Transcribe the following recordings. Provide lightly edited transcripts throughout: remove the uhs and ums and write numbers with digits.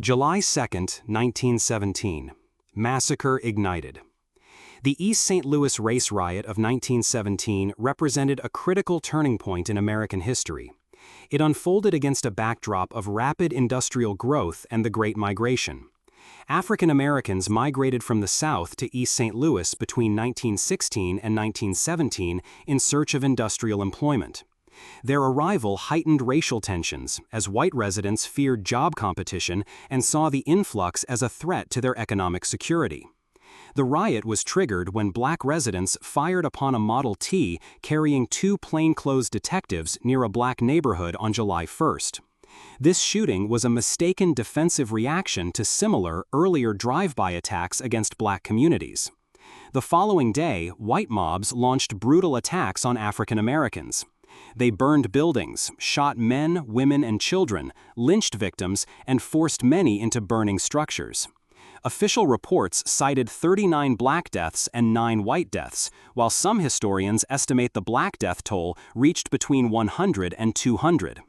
July 2, 1917. Massacre ignited. The East St. Louis race riot of 1917 represented a critical turning point in American history. It unfolded against a backdrop of rapid industrial growth and the Great Migration. African Americans migrated from the South to East St. Louis between 1916 and 1917 in search of industrial employment. Their arrival heightened racial tensions, as white residents feared job competition and saw the influx as a threat to their economic security. The riot was triggered when black residents fired upon a Model T carrying two plainclothes detectives near a black neighborhood on July 1st. This shooting was a mistaken defensive reaction to similar, earlier drive-by attacks against black communities. The following day, white mobs launched brutal attacks on African Americans. They burned buildings, shot men, women, and children, lynched victims, and forced many into burning structures. Official reports cited 39 black deaths and 9 white deaths, while some historians estimate the black death toll reached between 100 and 200.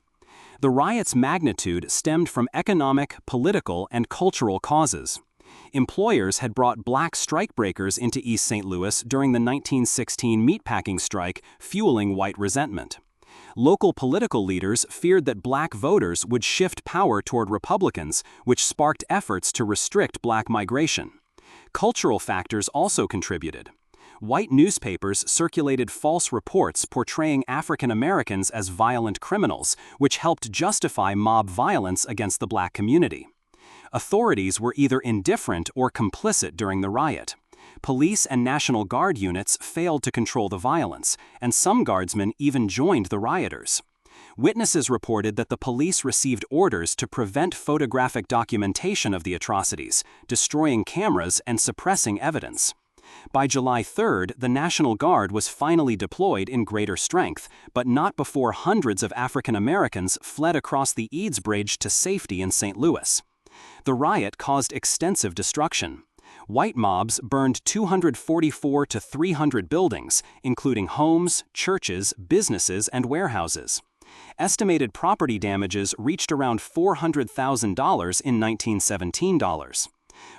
The riot's magnitude stemmed from economic, political, and cultural causes. Employers had brought black strikebreakers into East St. Louis during the 1916 meatpacking strike, fueling white resentment. Local political leaders feared that black voters would shift power toward Republicans, which sparked efforts to restrict black migration. Cultural factors also contributed. White newspapers circulated false reports portraying African Americans as violent criminals, which helped justify mob violence against the black community. Authorities were either indifferent or complicit during the riot. Police and National Guard units failed to control the violence, and some guardsmen even joined the rioters. Witnesses reported that the police received orders to prevent photographic documentation of the atrocities, destroying cameras and suppressing evidence. By July 3rd, the National Guard was finally deployed in greater strength, but not before hundreds of African Americans fled across the Eads Bridge to safety in St. Louis. The riot caused extensive destruction. White mobs burned 244 to 300 buildings, including homes, churches, businesses, and warehouses. Estimated property damages reached around $400,000 in 1917 dollars.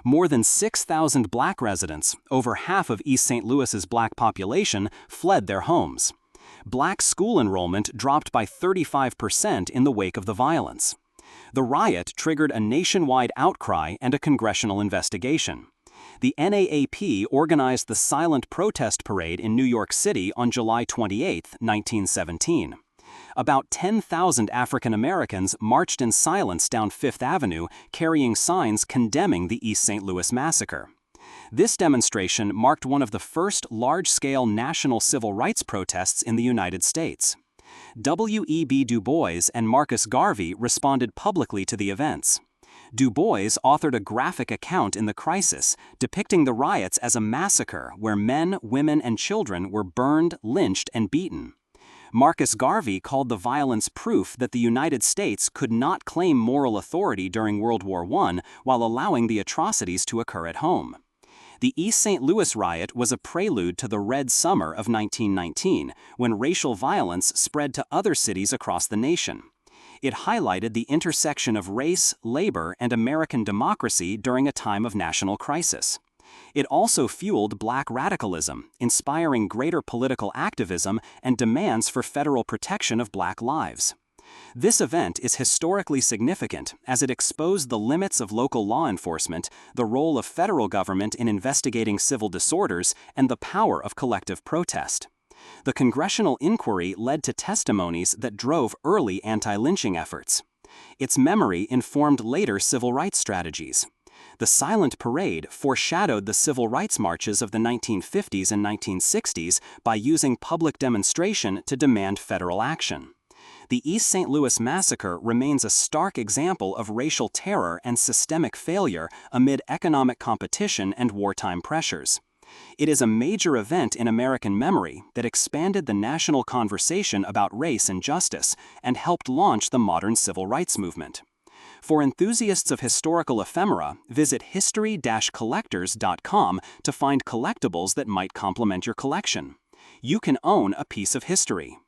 More than 6,000 black residents, over half of East St. Louis's black population, fled their homes. Black school enrollment dropped by 35% in the wake of the violence. The riot triggered a nationwide outcry and a congressional investigation. The NAAP organized the Silent Protest Parade in New York City on July 28, 1917. About 10,000 African Americans marched in silence down Fifth Avenue, carrying signs condemning the East St. Louis massacre. This demonstration marked one of the first large-scale national civil rights protests in the United States. W.E.B. Du Bois and Marcus Garvey responded publicly to the events. Du Bois authored a graphic account in The Crisis, depicting the riots as a massacre where men, women, and children were burned, lynched, and beaten. Marcus Garvey called the violence proof that the United States could not claim moral authority during World War I while allowing the atrocities to occur at home. The East St. Louis riot was a prelude to the Red Summer of 1919, when racial violence spread to other cities across the nation. It highlighted the intersection of race, labor, and American democracy during a time of national crisis. It also fueled black radicalism, inspiring greater political activism and demands for federal protection of black lives. This event is historically significant as it exposed the limits of local law enforcement, the role of federal government in investigating civil disorders, and the power of collective protest. The congressional inquiry led to testimonies that drove early anti-lynching efforts. Its memory informed later civil rights strategies. The Silent Parade foreshadowed the civil rights marches of the 1950s and 1960s by using public demonstration to demand federal action. The East St. Louis massacre remains a stark example of racial terror and systemic failure amid economic competition and wartime pressures. It is a major event in American memory that expanded the national conversation about race and justice and helped launch the modern civil rights movement. For enthusiasts of historical ephemera, visit history-collectors.com to find collectibles that might complement your collection. You can own a piece of history.